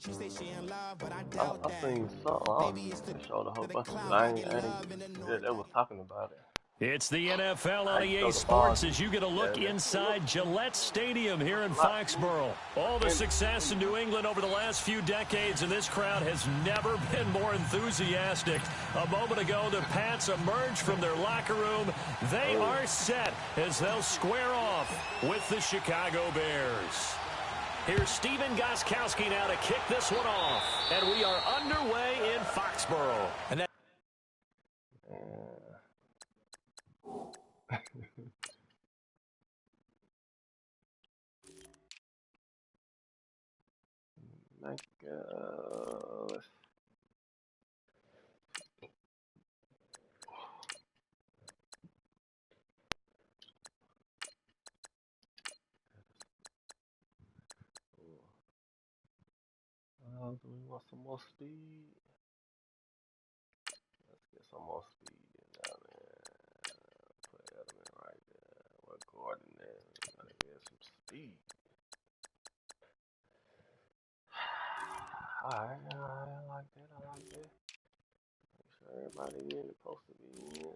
I seen something. It showed a whole bunch of it. Yeah, they was talking about it. It's the NFL I on ain't EA showed the ball. Sports as you get a look inside Gillette Stadium here in Foxborough. All the success in New England over the last few decades, and this crowd has never been more enthusiastic. A moment ago, the Pats emerged from their locker room. They are set as they'll square off with the Chicago Bears. Here's Steven Gostkowski now to kick this one off. And we are underway in Foxborough. And that Do we want some more speed? Let's get some more speed in down there. Put Edelman right there. What Gordon there? Gotta get some speed. Alright, I like that. Make sure everybody in is supposed to be in.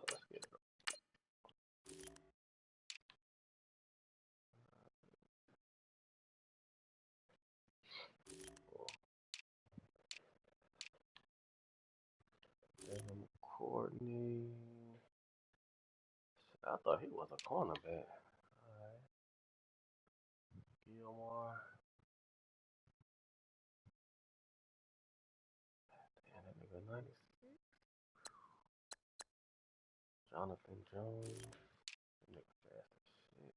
Let's get it. Courtney. I thought he was a cornerback. Alright. Gilmore. Damn, that nigga 96. Jonathan Jones. That nigga fast as shit.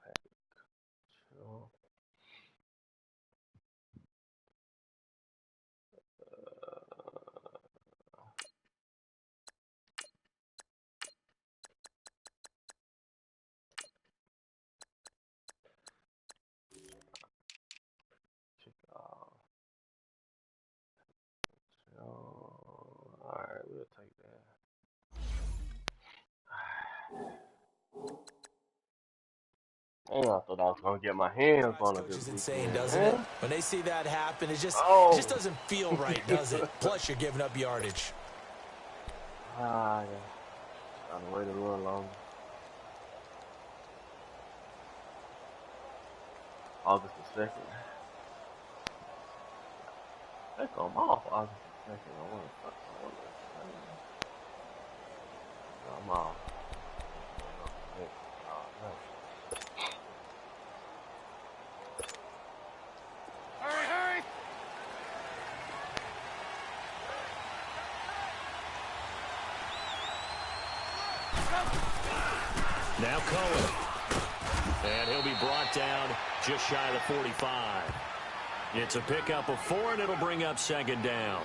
Patrick Chill. Alright, we'll take that. Damn, I thought I was gonna get my hands on it. It's insane, doesn't it? When they see that happen, it just doesn't feel right, does it? Plus, you're giving up yardage. Yeah. Gotta wait a little longer. August the 2nd. Heck, I'm off August the 2nd. I wanna fuck. I'm off. Hurry! now Cohen. And he'll be brought down just shy of the 45. It's a pickup of 4, and it'll bring up second down.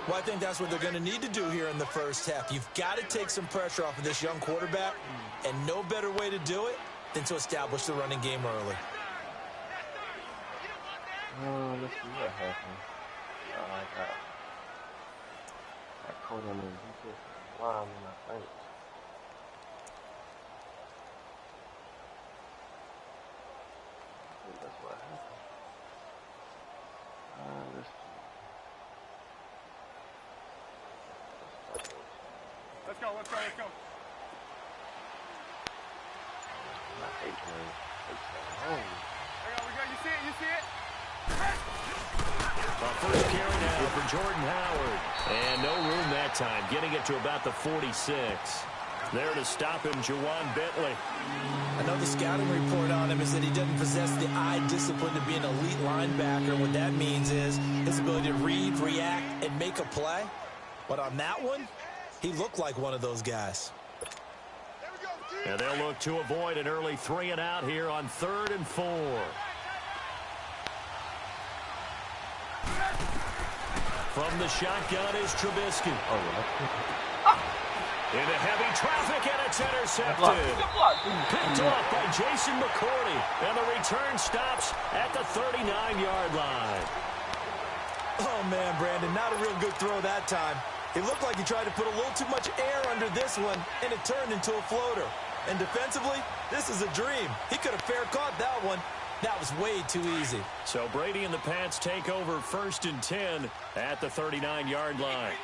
Well, I think that's what they're going to need to do here in the first half. You've got to take some pressure off of this young quarterback, and no better way to do it than to establish the running game early. Let's see what happens. I caught him in defensive lineman, I think. That's what happened. Let's see. Let's go. My 8 man. You see it? First carry now for Jordan Howard. And no room that time, getting it to about the 46. There to stop him, Juwan Bentley. I know the scouting report on him is that he doesn't possess the eye discipline to be an elite linebacker. What that means is his ability to read, react, and make a play. But on that one, he looked like one of those guys. And they'll look to avoid an early 3 and out here on 3rd and 4. From the shotgun is Trubisky. Into heavy traffic, and it's intercepted. Picked off by Jason McCourty. And the return stops at the 39-yard line. Oh, man, Brandon, not a real good throw that time. It looked like he tried to put a little too much air under this one, and it turned into a floater. And defensively, this is a dream. He could have fair caught that one. That was way too easy. So Brady and the Pats take over 1st and 10 at the 39-yard line.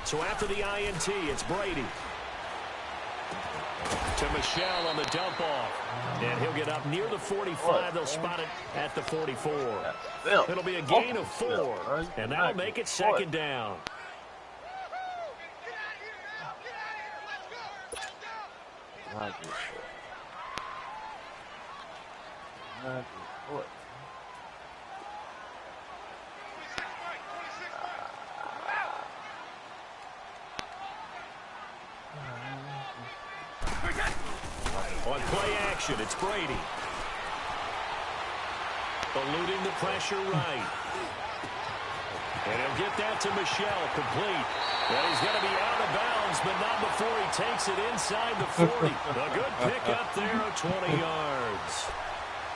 So after the INT, it's Brady. To Michelle on the dump off. And he'll get up near the 45. They'll spot it at the 44. It'll be a gain of 4. And that'll make it 2nd down. On play action, it's Brady. Eluding the pressure right. And he'll get that to Michelle, complete. And he's going to be out of bounds, but not before he takes it inside the 40. A good pickup there of 20 yards.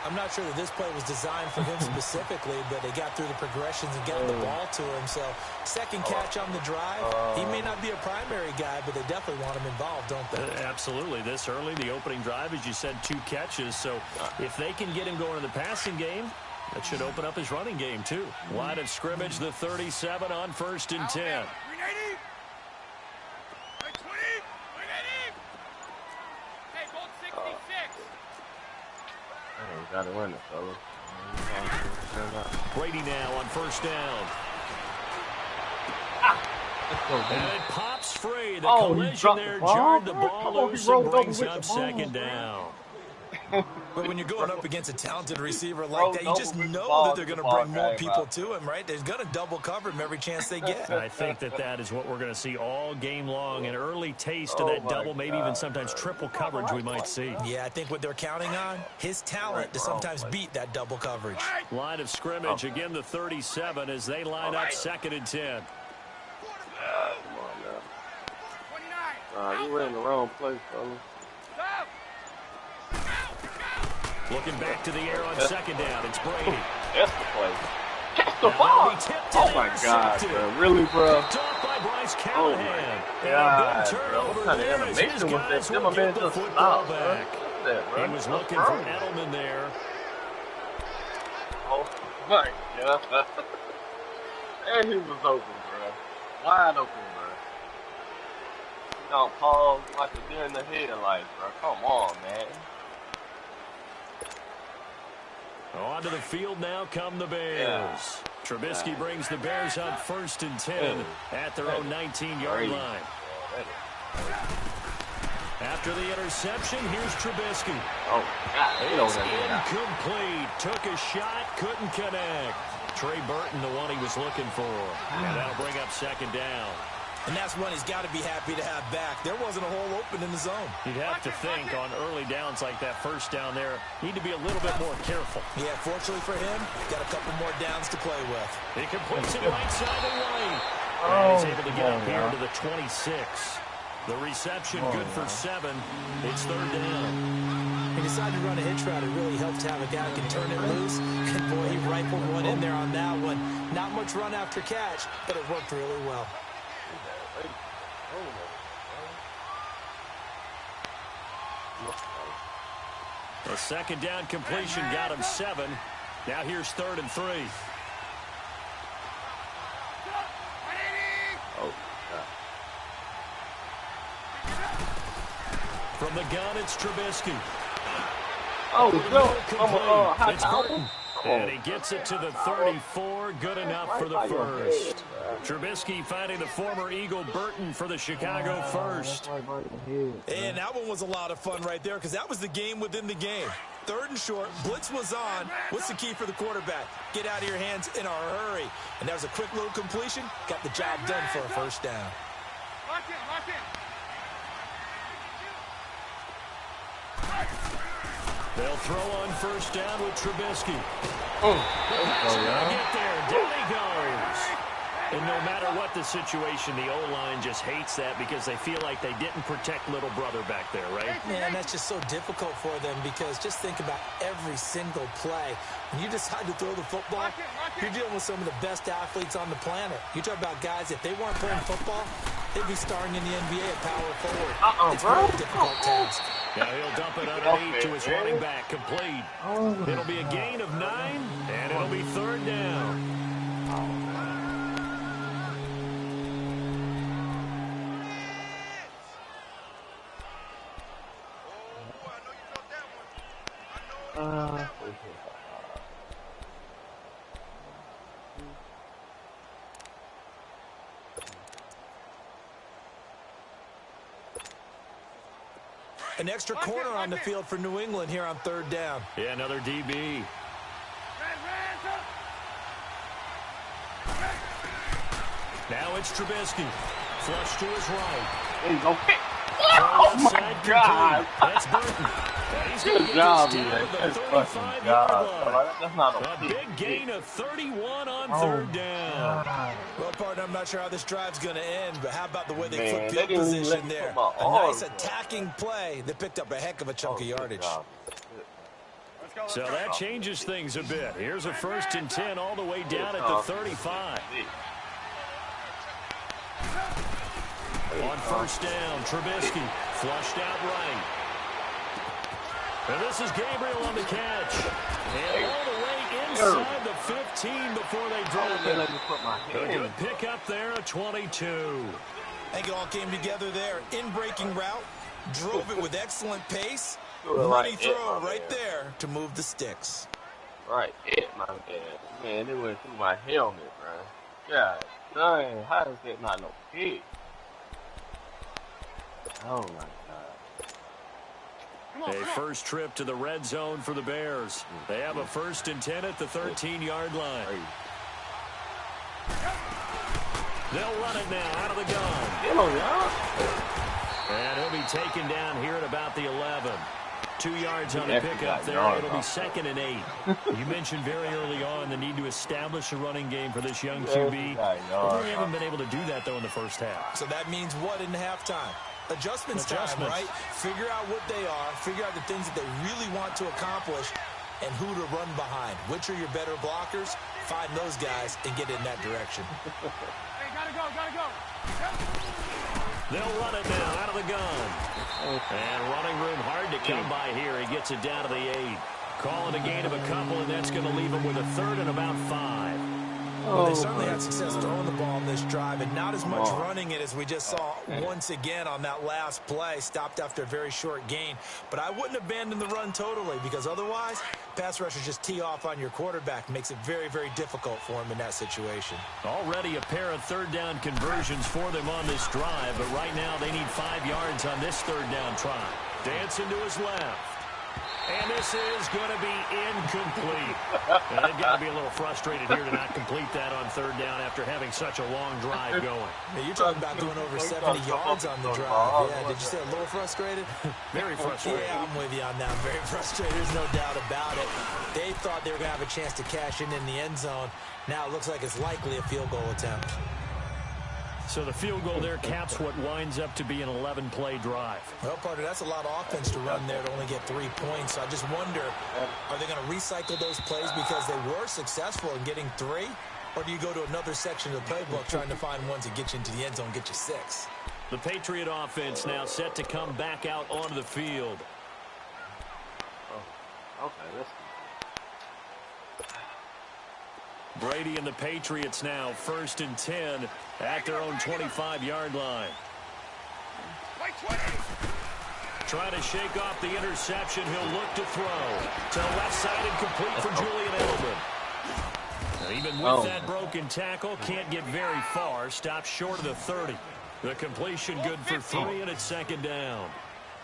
I'm not sure that this play was designed for him specifically, but they got through the progressions and got the ball to him. So, second catch on the drive. He may not be a primary guy, but they definitely want him involved, don't they? Absolutely. This early, the opening drive, as you said, 2 catches. So, if they can get him going in the passing game, that should open up his running game, too. Line of scrimmage, the 37 on 1st and 10. Got to run it, fella. Brady now on 1st down. And it pops free. The collision there jarred the ball loose and brings up 2nd down. But when you're going up against a talented receiver like that, you just know that they're going to bring more people to him, right? They're going to double cover him every chance they get. I think that is what we're going to see all game long. An early taste of that double, maybe even sometimes triple coverage we might see. Yeah, I think what they're counting on, his talent to sometimes beat that double coverage. Line of scrimmage, again the 37 as they line up 2nd and 10. Come on now. You were in the wrong place, fella. Looking back to the air on 2nd down. It's Brady. That's the play. Catch the ball. Oh, my God, bro. Really, bro? Off by Bryce Oh, my Callahan. God, And a big bro. turnover What kind of there as his animation was guys that? will My man get the just football stopped, bro. back. Look at that, bro. He was What's looking wrong? for Edelman there. Oh, my God. And he was open, bro. Wide open, bro. He don't pause like a deer in the headlights, bro. Come on, man. Onto the field now come the Bears. Trubisky brings the Bears up 1st and 10 at their own 19-yard line. After the interception, here's Trubisky. Oh, God. It's incomplete. Took a shot, couldn't connect. Trey Burton, the one he was looking for. And that'll bring up 2nd down. And that's one he's got to be happy to have back. There wasn't a hole open in the zone. You'd have to think on early downs like that 1st down there, need to be a little bit more careful. Yeah, fortunately for him, got a couple more downs to play with. He completes it right side of the lane. And he's able to get up here to the 26. The reception good for 7. It's 3rd down. He decided to run a hitch route. It really helps to have a guy who can turn it loose. And boy, he rifled one in there on that one. Not much run after catch, but it worked really well. The 2nd down completion got him 7. Now here's 3rd and 3. Oh, From the gun, it's Trubisky. oh, Complete. It's Burton. And he gets it to the 34. Good enough for the first. Trubisky finding the former Eagle Burton for the Chicago first. And that one was a lot of fun right there because that was the game within the game. 3rd and short. Blitz was on. What's the key for the quarterback? Get out of your hands in a hurry. And that was a quick little completion. Got the job done for a 1st down. Lock in, lock in. They'll throw on first down with Trubisky. Oh, Get there. Down he goes. And no matter what the situation, the O-line just hates that because they feel like they didn't protect little brother back there, right? Yeah, and that's just so difficult for them because just think about every single play. When you decide to throw the football, you're dealing with some of the best athletes on the planet. You talk about guys, if they weren't playing football, they'd be starring in the NBA at power forward. It's a very difficult task. Now he'll dump it underneath to his running back, complete. It'll be a gain of 9, and it'll be third down. An extra corner on the field for New England here on third down. Yeah, another DB. Now it's Trubisky. Flush to his right. There you go. Oh, my God. That's Burton. He's Good job, man. That's fucking job. That's not a big gain of 31 on third down. Well, partner, I'm not sure how this drive's going to end, but how about the way they Man, flip field position there? A nice bro. attacking play that picked up a heck of a chunk of yardage. So that changes things a bit. Here's a 1st and 10 all the way down at the 35. On first down, Trubisky flushed out right. And this is Gabriel on the catch. And all the way inside the 15 before they drop it. A good pick up there at 22. I think it all came together there. In-breaking route, drove it with excellent pace. Money throw right there to move the sticks. Right, my man. Man, it went through my helmet, bro. God dang, how is that not no pick? Oh my God. A first trip to the red zone for the Bears. They have a 1st and 10 at the 13-yard line. They'll run it now out of the gun. And he'll be taken down here at about the 11. 2 yards on the pickup there. It'll be 2nd and 8. You mentioned very early on the need to establish a running game for this young QB. They haven't been able to do that, though, in the first half. So that means what in halftime? Adjustments time, right? Figure out what they are. Figure out the things that they really want to accomplish and who to run behind. Which are your better blockers? Find those guys and get in that direction. Hey, gotta go. They'll run it now out of the gun. And running room hard to come by here. He gets it down to the 8. Calling a gain of a couple, and that's going to leave him with a 3rd and about 5. Well, they certainly had success throwing the ball on this drive and not as much running it as we just saw once again on that last play. Stopped after a very short gain. But I wouldn't abandon the run totally because otherwise, pass rushers just tee off on your quarterback. Makes it very, very difficult for him in that situation. Already a pair of third down conversions for them on this drive, but right now they need 5 yards on this third down try. Dancing to his left. And this is going to be incomplete. And they've got to be a little frustrated here to not complete that on third down after having such a long drive going. Now, you're talking about going over 70 yards on the drive. Yeah, did you say a little frustrated? Very frustrated. Yeah, I'm with you on that. Very frustrated. There's no doubt about it. They thought they were going to have a chance to cash in the end zone. Now it looks like it's likely a field goal attempt. So the field goal there caps what winds up to be an 11-play drive. Well, partner, that's a lot of offense to run there to only get 3 points. So I just wonder, are they going to recycle those plays because they were successful in getting 3? Or do you go to another section of the playbook trying to find ones that get you into the end zone and get you 6? The Patriot offense now set to come back out onto the field. Okay, let's Brady and the Patriots now 1st and 10 at their own 25-yard line. Trying to shake off the interception. He'll look to throw. To the left side and complete for Julian Edelman. And even with that broken tackle, can't get very far. Stops short of the 30. The completion good for 3, and it's 2nd down.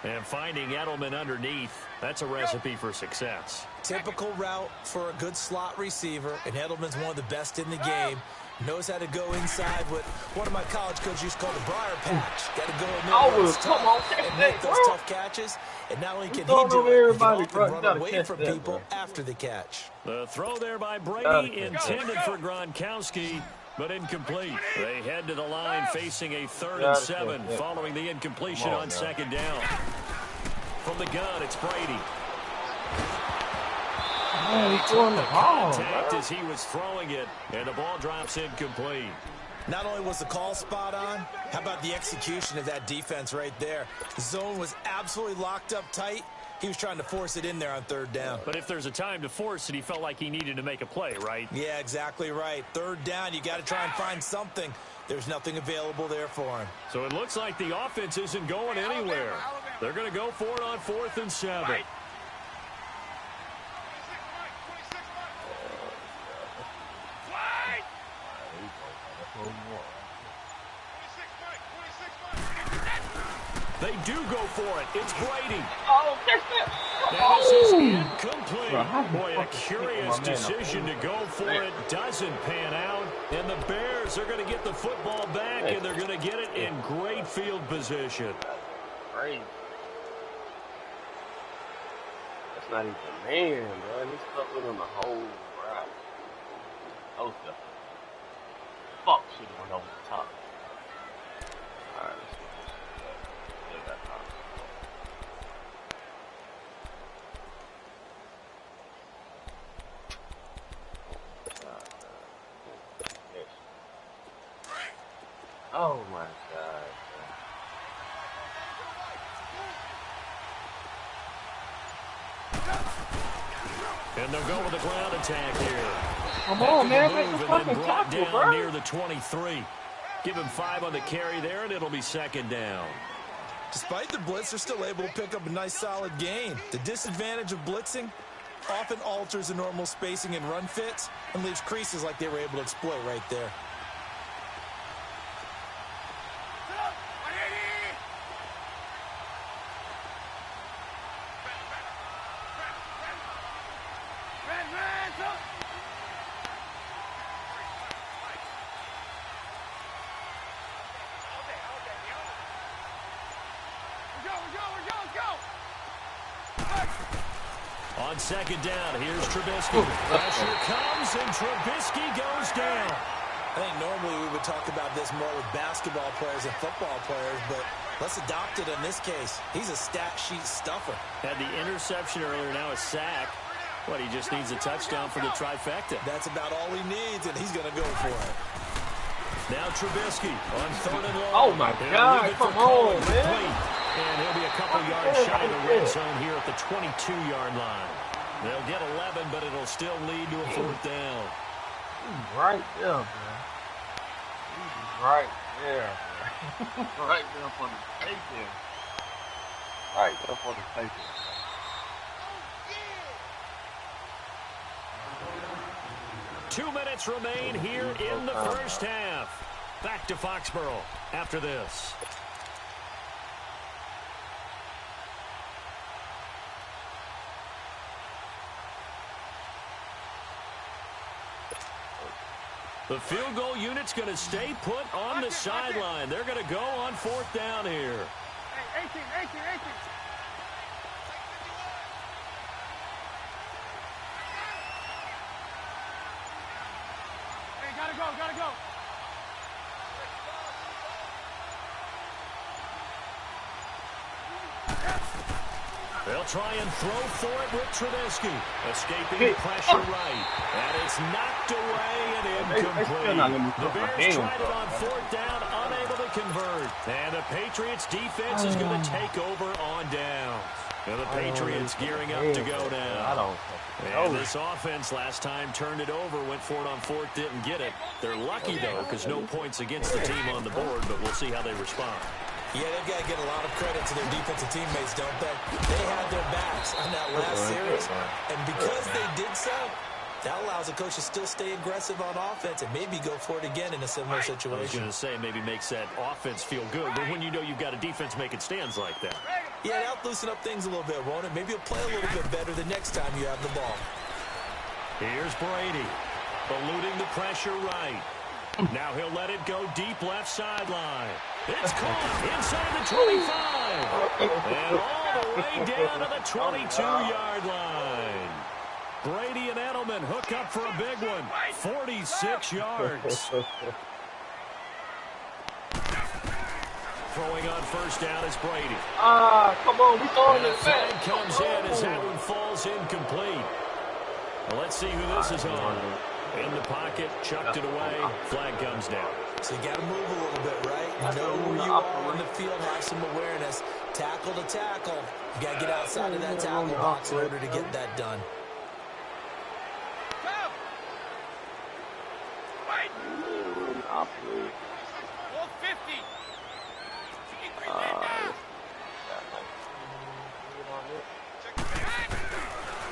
And finding Edelman underneath, that's a recipe for success. Typical route for a good slot receiver, and Edelman's one of the best in the game. Knows how to go inside what one of my college coaches used to call the briar patch. Got to go in there Come on, catch and that, make those bro. tough catches. And not only can he Throwing do over it, he can everybody, often bro. You run gotta away catch from that, people bro. after the catch. The throw there by Gotta Brady, catch intended for Gronkowski, but incomplete. They head to the line facing a 3rd and Gotta 7 catch that. following the incompletion Come on on now. 2nd down. From the gun, it's Brady. He throwing the ball, Contact bro. as he was throwing it, and the ball drops incomplete. Not only was the call spot on, how about the execution of that defense right there? The zone was absolutely locked up tight. He was trying to force it in there on 3rd down. But if there's a time to force it, he felt like he needed to make a play, right? Yeah, exactly right. 3rd down, you got to try and find something. There's nothing available there for him. So it looks like the offense isn't going anywhere. They're going to go for it on 4th and 7. They do go for it. It's Brady. Oh, catch that. That is Oh. incomplete. Bro, how the Boy, a fuck is curious my man decision to go for it doesn't pan out. And the Bears are going to get the football back, and they're going to get it in great field position. Crazy. That's not even man, bro. He's stuck with him the whole ride. Oh, stuff. Fuck, should have went over the top. Alright, let's see. Still got time. Oh my god. And they'll go with the ground attack here. Come on, man. Make the Move and fucking then brought tackle, down bro. near the 23. Give him 5 on the carry there, and it'll be 2nd down. Despite the blitz, they're still able to pick up a nice, solid gain. The disadvantage of blitzing often alters the normal spacing and run fits and leaves creases like they were able to exploit right there. On 2nd down, here's Trubisky. Pressure comes, and Trubisky goes down. I think normally we would talk about this more with basketball players and football players, but let's adopt it in this case. He's a stat sheet stuffer. Had the interception earlier, now a sack. What, he just needs a touchdown for the trifecta. That's about all he needs, and he's going to go for it. Now Trubisky on 3rd and long. Oh my God, come on, man. And he'll be a couple yards shy of the red zone here at the 22-yard line. They'll get 11, but it'll still lead to a 4th down. He's right there, man. He's right there, man. Right there for the taking. Right there for the taking. Two minutes remain here in the first half. Back to Foxborough after this. The field goal unit's going to stay put on the sideline. They're going to go on 4th down here. Hey, 18. Hey, gotta go. They'll try and throw for it with Trubisky. Escaping the pressure right. And it's knocked away and incomplete. The Bears tried it on 4th down, unable to convert. And the Patriots defense is going to take over on down. And the Patriots gearing up to go now. And this offense last time turned it over, went for it on 4th, didn't get it. They're lucky, though, because no points against the team on the board, but we'll see how they respond. Yeah, they've got to get a lot of credit to their defensive teammates, don't they? They had their backs on that last series, and because they did so, that allows the coach to still stay aggressive on offense and maybe go for it again in a similar situation. I was going to say, maybe makes that offense feel good, but when you know you've got a defense making stands like that. Yeah, that'll loosen up things a little bit, won't it? Maybe you'll play a little bit better the next time you have the ball. Here's Brady, eluding the pressure right. Now he'll let it go deep left sideline. It's caught inside the 25. And all the way down to the 22-yard line. Brady and Edelman hook up for a big one. 46 yards. Throwing on first down is Brady. Come on, we throwing it flag back. comes in as that one falls incomplete. Well, let's see who this is on. In the pocket, chucked it away, flag comes down. So you got to move a little bit, right? Know where you are on the field, have some awareness. Tackle to tackle. You got to get outside of that tackle box in order to get that done.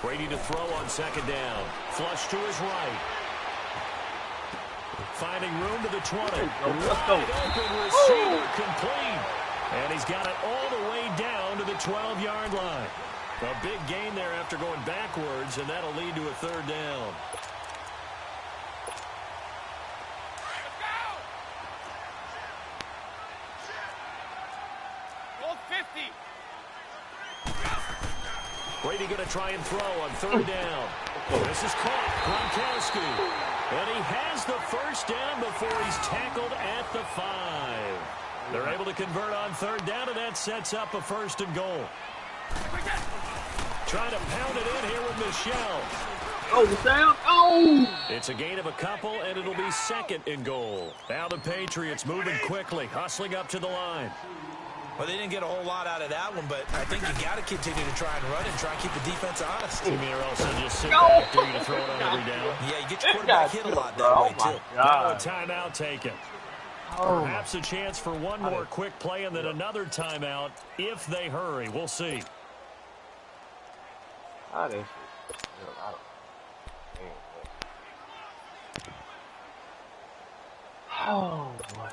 Brady to throw on second down. Flush to his right. Finding room to the 20. Let's go. Open receiver complete. And he's got it all the way down to the 12-yard line. A big gain there after going backwards, and that'll lead to a third down. Brady going to try and throw on third down. This is caught. Gronkowski. And he has the first down before he's tackled at the 5. They're able to convert on third down, and that sets up a first and goal. Trying to pound it in here with Michelle. Oh, Michelle. Oh! It's a gain of a couple, and it'll be second and goal. Now the Patriots moving quickly, hustling up to the line. Well, they didn't get a whole lot out of that one, but I think you got to continue to try and run and try and keep the defense honest. You mean or else they'll just sit back there to throw it on every down? Yeah, you get your quarterback hit a lot that way, too. Now a timeout taken. Perhaps a chance for one more quick play and then another timeout if they hurry. We'll see. Oh, boy.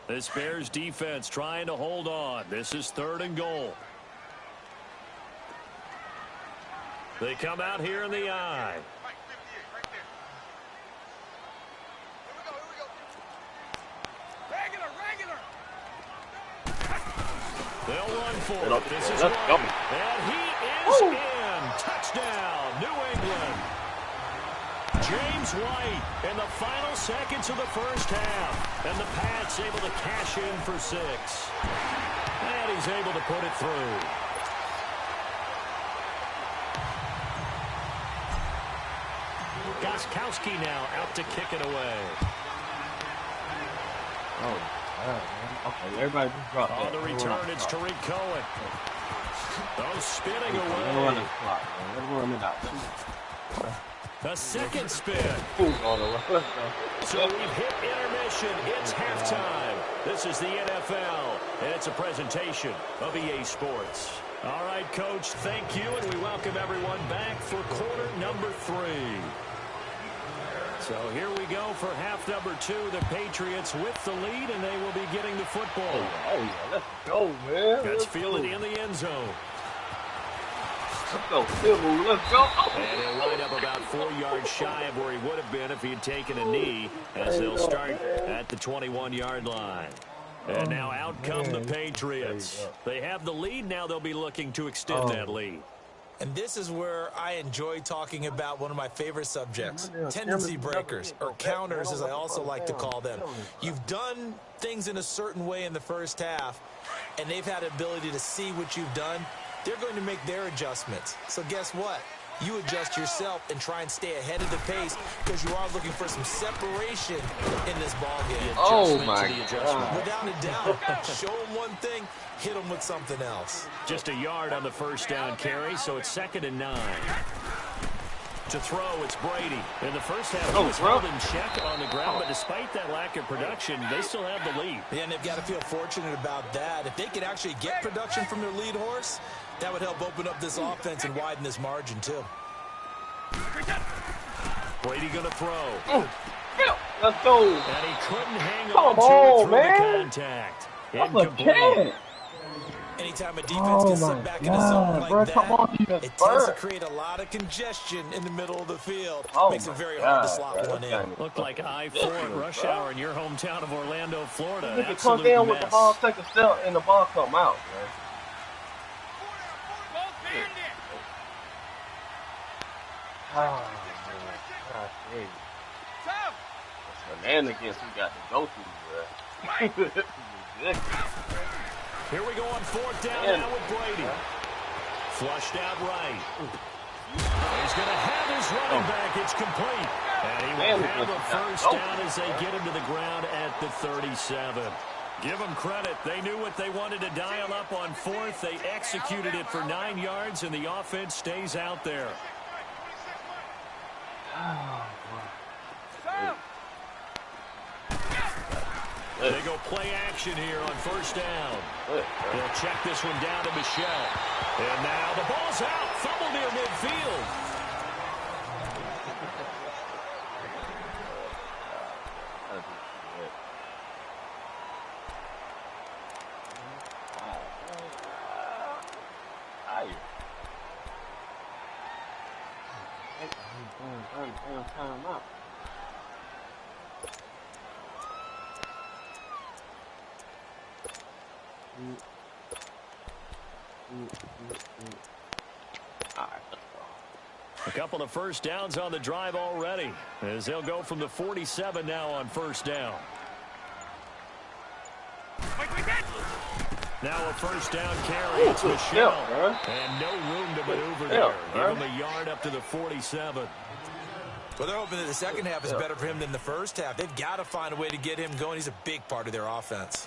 This Bears defense trying to hold on. This is third and goal. They come out here in the eye. They'll run for it. This is White. And he is in. Touchdown, New England. James White in the final seconds of the first half. And the Pats able to cash in for 6. And he's able to put it through. Gostkowski now out to kick it away. Okay, everybody just drop that. On the return, it's Tariq Cohen. Oh, spinning away. Let him run this clock, man. Let him run it out. The second spin. Let's So we've hit intermission. It's halftime. This is the NFL, and it's a presentation of EA Sports. All right, Coach, thank you, and we welcome everyone back for quarter number 3. So here we go for half number 2. The Patriots with the lead, and they will be getting the football. Oh, yeah, let's go, man. Let's feel it in the end zone. Let's go, let's go. And he'll wind up about 4 yards shy of where he would have been if he had taken a knee, as they'll start at the 21-yard line. And now out come the Patriots. They have the lead. Now they'll be looking to extend that lead. And this is where I enjoy talking about one of my favorite subjects, tendency breakers, or counters as I also like to call them. You've done things in a certain way in the first half, and they've had the ability to see what you've done. They're going to make their adjustments. So guess what? You adjust yourself and try and stay ahead of the pace because you are looking for some separation in this ball game. Oh, my God. Without a doubt. Show them one thing, hit them with something else. Just a yard on the first down carry, so it's 2nd and 9. To throw, it's Brady. In the first half, he was held in check on the ground, but despite that lack of production, they still have the lead. Yeah, and they've got to feel fortunate about that. If they could actually get production from their lead horse, that would help open up this offense and widen this margin, too. Brady going to throw. Let's go. And he couldn't hang Come on to it through man. the contact. That's a Incomplete. catch. Anytime a defense gets Oh sit back my in a zone God, like bro! that, Come on, defense it tends to first. create a lot of congestion in the middle of the field. Oh Makes it my very hard to God, slot bro, one this in. game is Looked like fucking I-4 at rush bro. hour in your hometown of Orlando, Florida. Nigga come Absolute down with the ball, mess. take a step, and the ball come out, man. Oh, man. God dang. That's shenanigans we got to go through, bro. This is ridiculous. Here we go on fourth down Man. now with Brady. Flushed out right. He's going to have his running back. It's complete. And he will have a first down as they get him to the ground at the 37. Give them credit. They knew what they wanted to dial up on fourth. They executed it for 9 yards, and the offense stays out there. They go play action here on first down. They'll check this one down to Michelle. And now the ball's out. Fumble near midfield. Time out. A couple of first downs on the drive already, as they'll go from the 47 now on first down. Now a first down carry. It's Michelle. And no room to maneuver there. Give him a yard up to the 47. Well, they're hoping that the second half is better for him than the first half. They've got to find a way to get him going. He's a big part of their offense.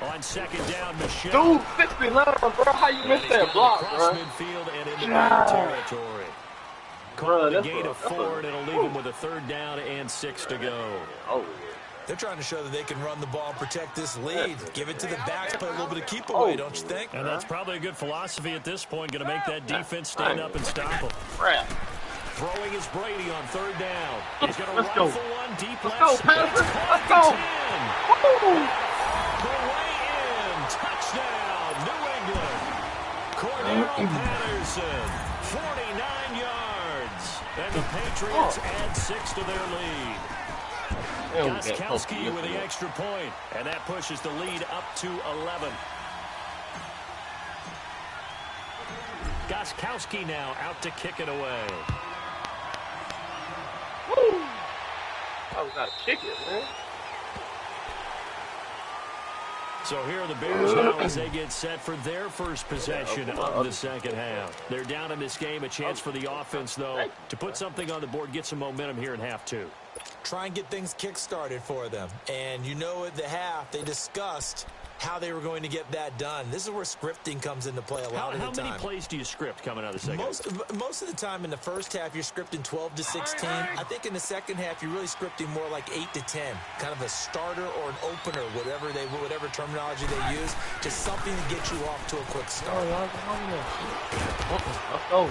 On second down, Michelle. Dude, 69, bro. How you missed that block, bro? Midfield and into their territory. Call the gain of 4, and it'll leave them with a third down and 6 to go. Oh, they're trying to show that they can run the ball and protect this lead. Give it to the backs, play a little bit of keep away, don't you think? And that's probably a good philosophy at this point. Going to make that defense stand up and stop them. Throwing is Brady on third down. He's going to rifle one deep left. Let's go, Patterson. Let's go. The way in. Touchdown, New England. Cordero Patterson, 49 yards. And the Patriots add 6 to their lead. Gostkowski with the extra point, and that pushes the lead up to 11. Gostkowski now out to kick it away. Woo! Oh, we got to kick it, man. So here are the Bears now as they get set for their first possession of the second half. They're down in this game. A chance for the offense, though, to put something on the board, get some momentum here in half 2. Try and get things kick-started for them. And you know at the half, they discussed how they were going to get that done. This is where scripting comes into play a lot of the time. How many plays do you script coming out of the second half? Most of the time in the first half, you're scripting 12 to 16. I think in the second half, you're really scripting more like 8 to 10. Kind of a starter or an opener, whatever terminology they use, just something to get you off to a quick start. Let's go.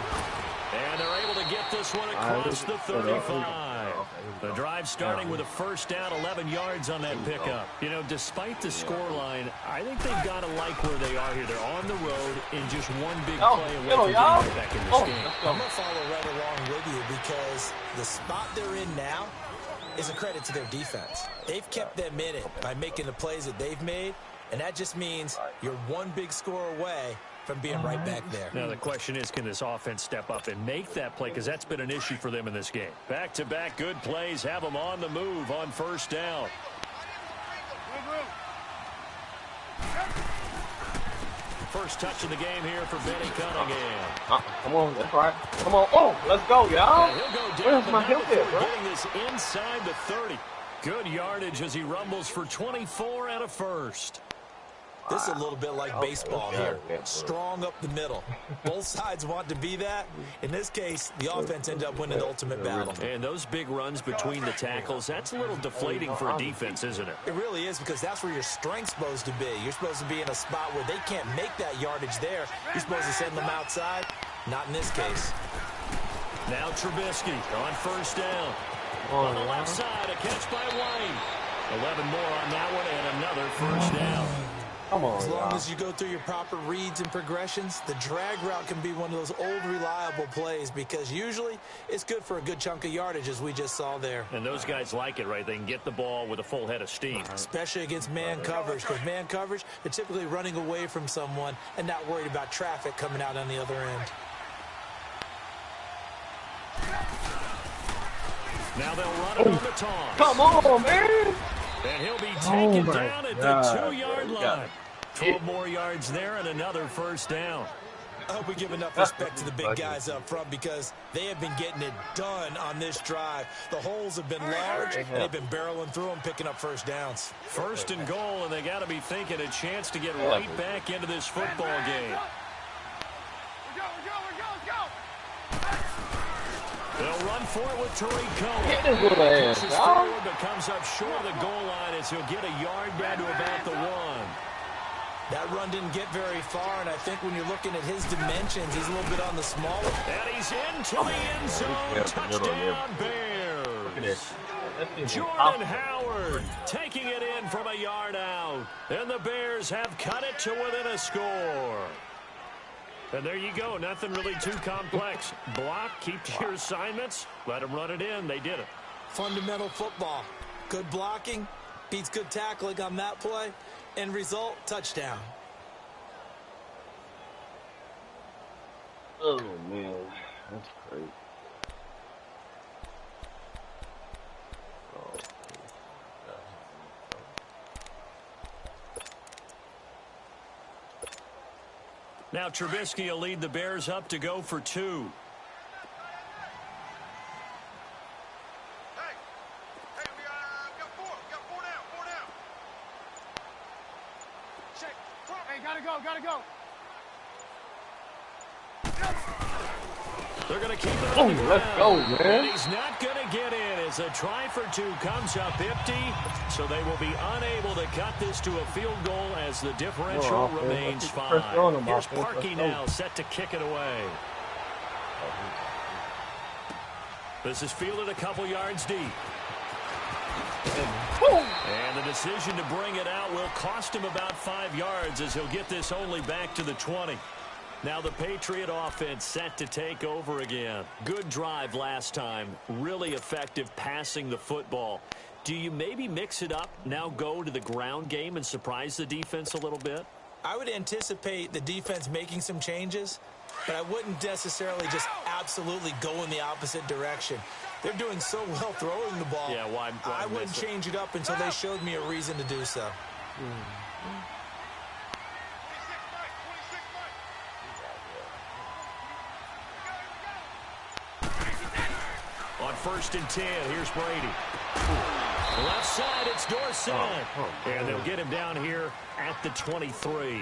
And they're able to get this one across the 35. The drive starting with a first down, 11 yards on that pickup. You know, despite the scoreline, I think they've got to like where they are here. They're on the road in just one big play away from getting back in this game. I'm going to follow right along with you because the spot they're in now is a credit to their defense. They've kept them in it by making the plays that they've made, and that just means you're one big score away from being right back there. Now the question is, can this offense step up and make that play? Because that's been an issue for them in this game. Back-to-back good plays have them on the move on first down. First touch of the game here for Benny Cunningham. Come on, that's right. Come on. Oh, let's go, y'all. He'll go down. Where's my hip hit, bro? Getting this inside the 30. Good yardage as he rumbles for 24 and a first. This is a little bit like baseball here. Strong up the middle. Both sides want to be that. In this case, the offense ended up winning the ultimate battle. And those big runs between the tackles, that's a little deflating for a defense, isn't it? It really is, because that's where your strength's supposed to be. You're supposed to be in a spot where they can't make that yardage there. You're supposed to send them outside. Not in this case. Now Trubisky on first down. On the left side, a catch by White. 11 more on that one and another first down. Come on, as long as you go through your proper reads and progressions, the drag route can be one of those old reliable plays, because usually it's good for a good chunk of yardage, as we just saw there. And those guys like it, right? They can get the ball with a full head of steam. Especially against man coverage, because man coverage, they're typically running away from someone and not worried about traffic coming out on the other end. Now they'll run it on the toss. Come on, man. And he'll be taken down at the 2-yard line. 12 more yards there and another first down. I hope we give enough respect to the big guys up front, because they have been getting it done on this drive. The holes have been large, and they've been barreling through them, picking up first downs. First and goal, and they got to be thinking a chance to get right back into this football game. They'll run for it with Tariq Cohen. Pushes forward, but comes up short of the goal line as he'll get a yard down to about the 1. That run didn't get very far, and I think when you're looking at his dimensions, he's a little bit on the smaller. And he's into the end zone. Touchdown, Bears. Jordan Howard taking it in from a yard out. And the Bears have cut it to within a score. And there you go. Nothing really too complex. Block, keep to your assignments, let them run it in. They did it. Fundamental football. Good blocking beats good tackling on that play. End result, touchdown. Oh, man. That's crazy. Now Trubisky will lead the Bears up to go for 2. Gotta go. They're going to keep it Oh, on the ground. let's go, man. And he's not going to get in as a try for 2 comes up empty. So they will be unable to cut this to a field goal as the differential remains 5. Here's Parkey now set to kick it away. This is fielded a couple yards deep. And the decision to bring it out will cost him about 5 yards, as he'll get this only back to the 20. Now the Patriot offense set to take over again. Good drive last time. Really effective passing the football. Do you maybe mix it up, now go to the ground game and surprise the defense a little bit? I would anticipate the defense making some changes, but I wouldn't necessarily just absolutely go in the opposite direction. They're doing so well throwing the ball. Yeah, why I wouldn't change it up until they showed me a reason to do so. On 1st and 10, here's Brady. Left side, it's Dorsett. And they'll get him down here at the 23.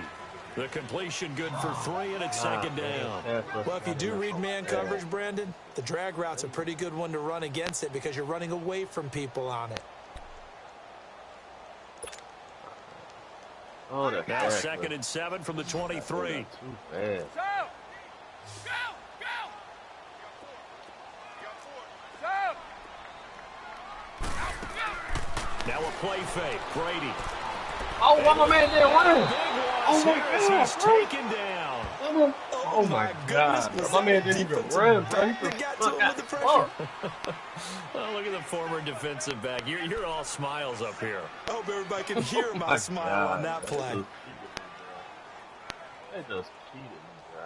The completion good for 3, and it's second down. Well, if you do read man coverage, Brandon, the drag route's a pretty good one to run against it, because you're running away from people on it. Oh, now 2nd and 7 from the 23. Now a play fake. Brady. Oh, one more man there. Run. Oh, my God. He's taken down. Oh, my God. My man didn't even run. Oh, look at the former defensive back. You're all smiles up here. I hope everybody can hear my smile on that play. They just cheated me, bro.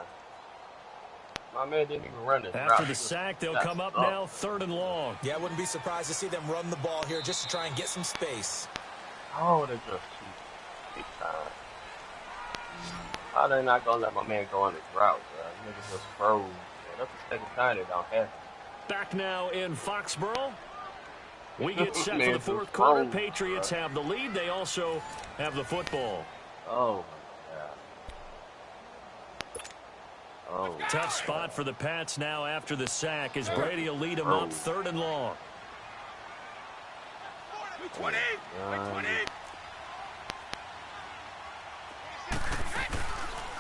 My man didn't even run it. After the sack, they'll come up now 3rd and long. Yeah, I wouldn't be surprised to see them run the ball here just to try and get some space. Oh, they just cheated. Big time. How they not gonna let my man go on his route, bro? Niggas just froze. That's the second time they don't have it. Back now in Foxborough. We get set for the 4th quarter. Patriots have the lead. They also have the football. Oh, my God. Oh. Tough spot for the Pats now after the sack as Brady will lead them up 3rd and long. 20. 20.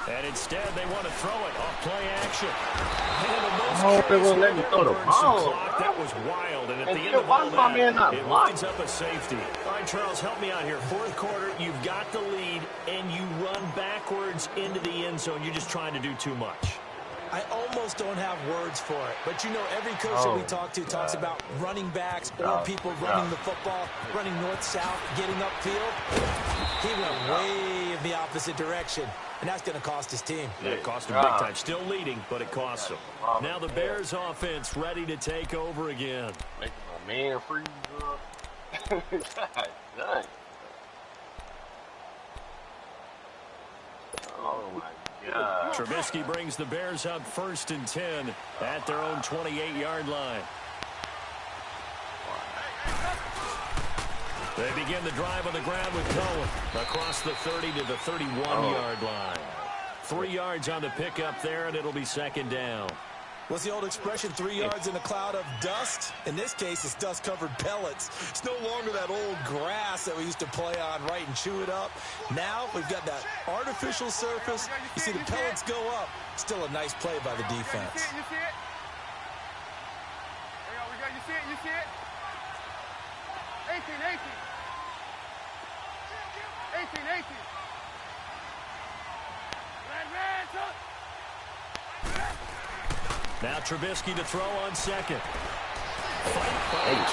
And instead, they want to throw it off play action. They won't let me throw the ball. That was wild. And at the end why of all is my man not that, it blocking? lines up a safety. All right, Charles, help me out here. 4th quarter, you've got the lead, and you run backwards into the end zone. You're just trying to do too much. I almost don't have words for it. But, you know, every coach that we talk to talks about running backs or people running the football, running north-south, getting upfield. He went way in the opposite direction, and that's going to cost his team. Yeah, it cost him big time. Still leading, but it costs him. Now the Bears offense ready to take over again. Making my man freeze up. God dang. Oh, my God. Trubisky brings the Bears up 1st and 10 at their own 28-yard line. They begin the drive on the ground with Cohen across the 30 to the 31-yard line. 3 yards on the pickup there, and it'll be 2nd down. What's the old expression, 3 yards in a cloud of dust? In this case, it's dust-covered pellets. It's no longer that old grass that we used to play on, right, and chew it up. Now we've got that artificial surface. You see the pellets go up. Still a nice play by the defense. You see it? There we go. You see it? You see it? 18. 18. Now Trubisky to throw on 2nd. He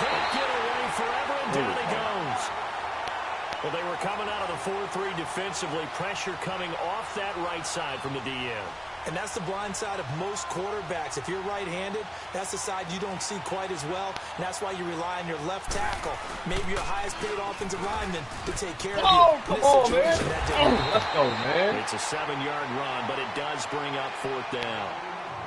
can't get away forever, and down he goes. Well, they were coming out of the 4-3 defensively. Pressure coming off that right side from the DN. And that's the blind side of most quarterbacks. If you're right-handed, that's the side you don't see quite as well. And that's why you rely on your left tackle, maybe your highest-paid offensive lineman, to take care of you. Come on, man. Let's go, man. It's a 7-yard run, but it does bring up 4th down.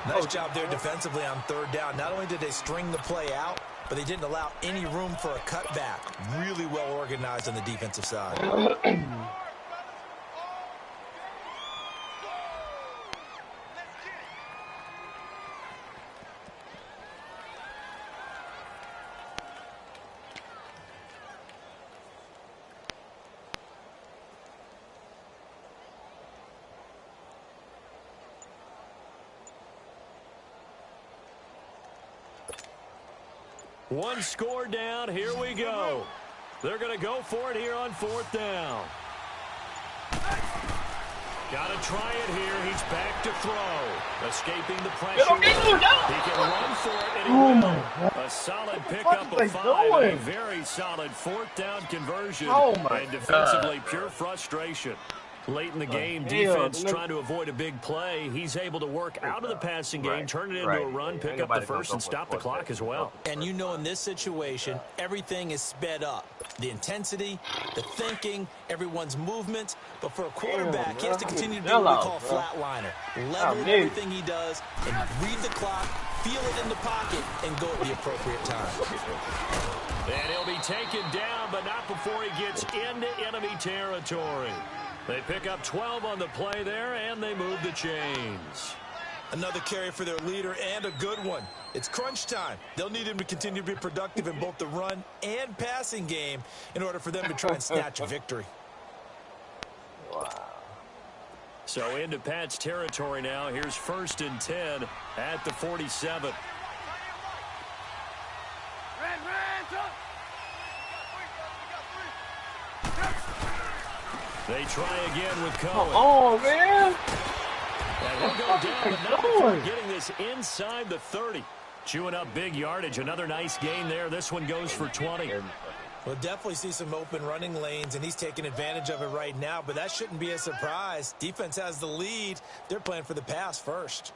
Nice job there defensively on 3rd down. Not only did they string the play out, but they didn't allow any room for a cutback. Really well organized on the defensive side. One score down. Here we go. They're going to go for it here on 4th down. Got to try it here. He's back to throw. Escaping the pressure. He can run for it, and he will. A solid pickup of 5. A very solid 4th down conversion. And defensively, pure frustration. Late in the game, defense trying to avoid a big play. He's able to work out of the passing game, turn it into a run, pick up the first, and stop the clock as well. And you know in this situation, everything is sped up. The intensity, the thinking, everyone's movement. But for a quarterback, he has to continue to do what we call flatliner. Level everything he does and read the clock, feel it in the pocket, and go at the appropriate time. And he'll be taken down, but not before he gets into enemy territory. They pick up 12 on the play there, and they move the chains. Another carry for their leader, and a good one. It's crunch time. They'll need him to continue to be productive in both the run and passing game in order for them to try and snatch a victory. Wow. So into Pat's territory now. Here's 1st and 10 at the 47. They try again with Cohen. Oh, man. And he'll go down, but not before getting this inside the 30. Chewing up big yardage. Another nice gain there. This one goes for 20. We'll definitely see some open running lanes, and he's taking advantage of it right now, but that shouldn't be a surprise. Defense has the lead. They're playing for the pass first.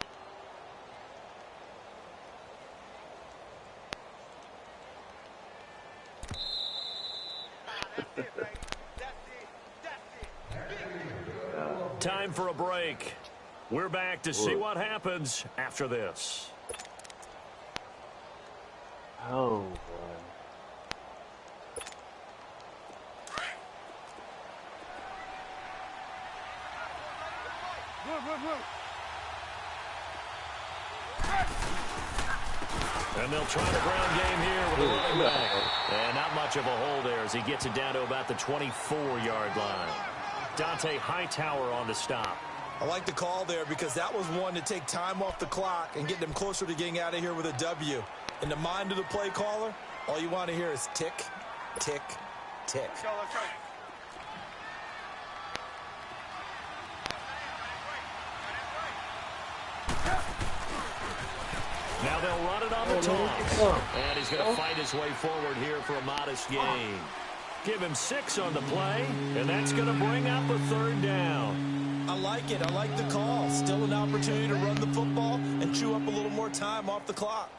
Time for a break. We're back to see what happens after this. Oh, boy. And they'll try the ground game here with the running back. And not much of a hole there as he gets it down to about the 24-yard line. Dante Hightower on the stop. I like the call there because that was one to take time off the clock and get them closer to getting out of here with a W. In the mind of the play caller, all you want to hear is tick, tick, tick. Let's go, let's go. Now they'll run it on the toss. And he's going to fight his way forward here for a modest gain. Give him 6 on the play, and that's going to bring up a 3rd down. I like it. I like the call. Still an opportunity to run the football and chew up a little more time off the clock.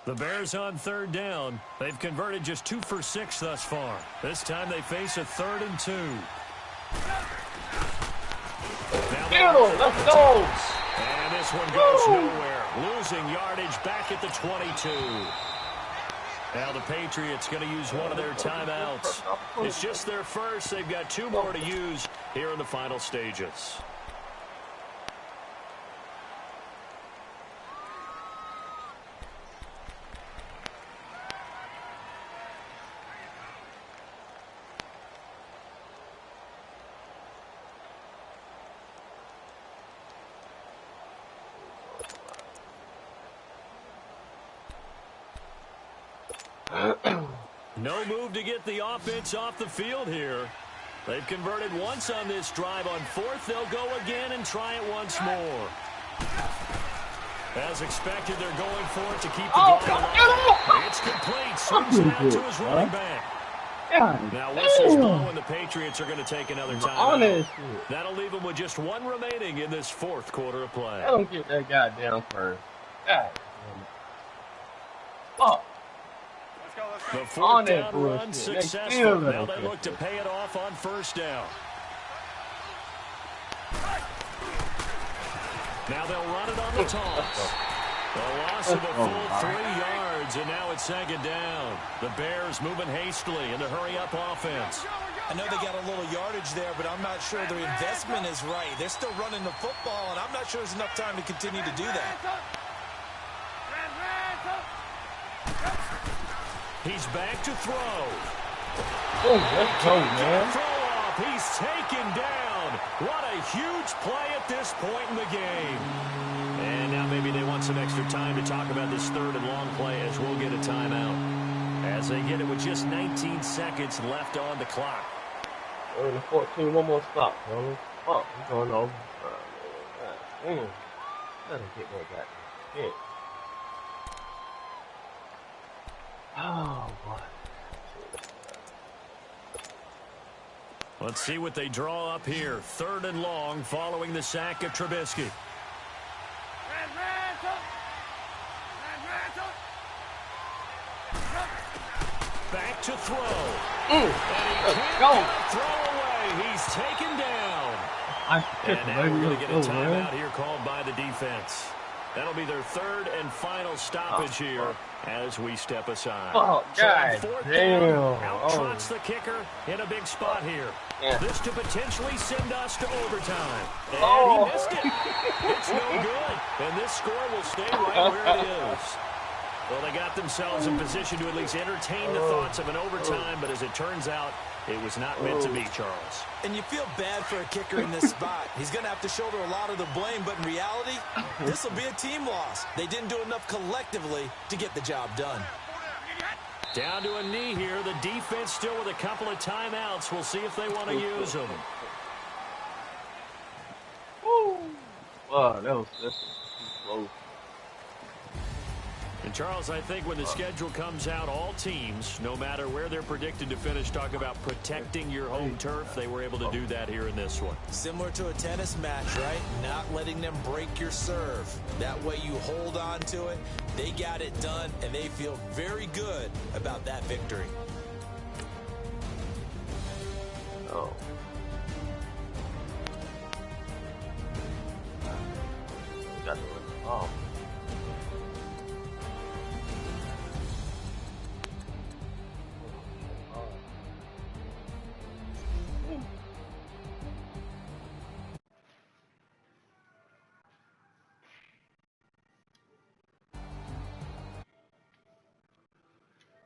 The Bears on 3rd down. They've converted just 2 for 6 thus far. This time they face a 3rd and 2. Let's go. And this one goes nowhere. Losing yardage back at the 22. Now the Patriots going to use one of their timeouts. It's just their first. They've got 2 more to use here in the final stages. No move to get the offense off the field here. They've converted once on this drive. On 4th, they'll go again and try it once more. As expected, they're going for it to keep the ball alive. It's complete. Swings it out to his running back. Now whistles blow, and the Patriots are going to take another time. That'll leave them with just 1 remaining in this 4th quarter of play. I don't get that guy down first. God damn it. Oh. The 4th down run successful. Now they look to pay it off on 1st down. Now they'll run it on the toss. The loss of a full 3 yards, and now it's 2nd down. The Bears moving hastily in the hurry-up offense. I know they got a little yardage there, but I'm not sure their investment is right. They're still running the football, and I'm not sure there's enough time to continue to do that. He's back to throw. Oh, let's go, man. Throw off. He's taken down. What a huge play at this point in the game. And now maybe they want some extra time to talk about this 3rd and long play as we'll get a timeout. As they get it with just 19 seconds left on the clock. 3rd and 14, one more stop, bro. Oh, we're going over. Let him get that goddamn hit. Oh, boy. Let's see what they draw up here. 3rd and long following the sack of Trubisky. Back to throw. And he can't throw away. He's taken down. And now we're going to get a timeout here called by the defense. That'll be their 3rd and final stoppage here as we step aside. Oh, God damn. Out-trots the kicker in a big spot here. Yeah. This to potentially send us to overtime. And he missed it. It's no good. And this score will stay right where it is. Well, they got themselves in position to at least entertain the thoughts of an overtime, but as it turns out, it was not meant to be, Charles. And you feel bad for a kicker in this spot. He's going to have to shoulder a lot of the blame, but in reality, this will be a team loss. They didn't do enough collectively to get the job done. Down to a knee here. The defense still with a couple of timeouts. We'll see if they want to use them. Wow, that was close. And, Charles, I think when the schedule comes out, all teams, no matter where they're predicted to finish, talk about protecting your home turf. They were able to do that here in this one. Similar to a tennis match, right? Not letting them break your serve. That way you hold on to it. They got it done, and they feel very good about that victory. got the oh.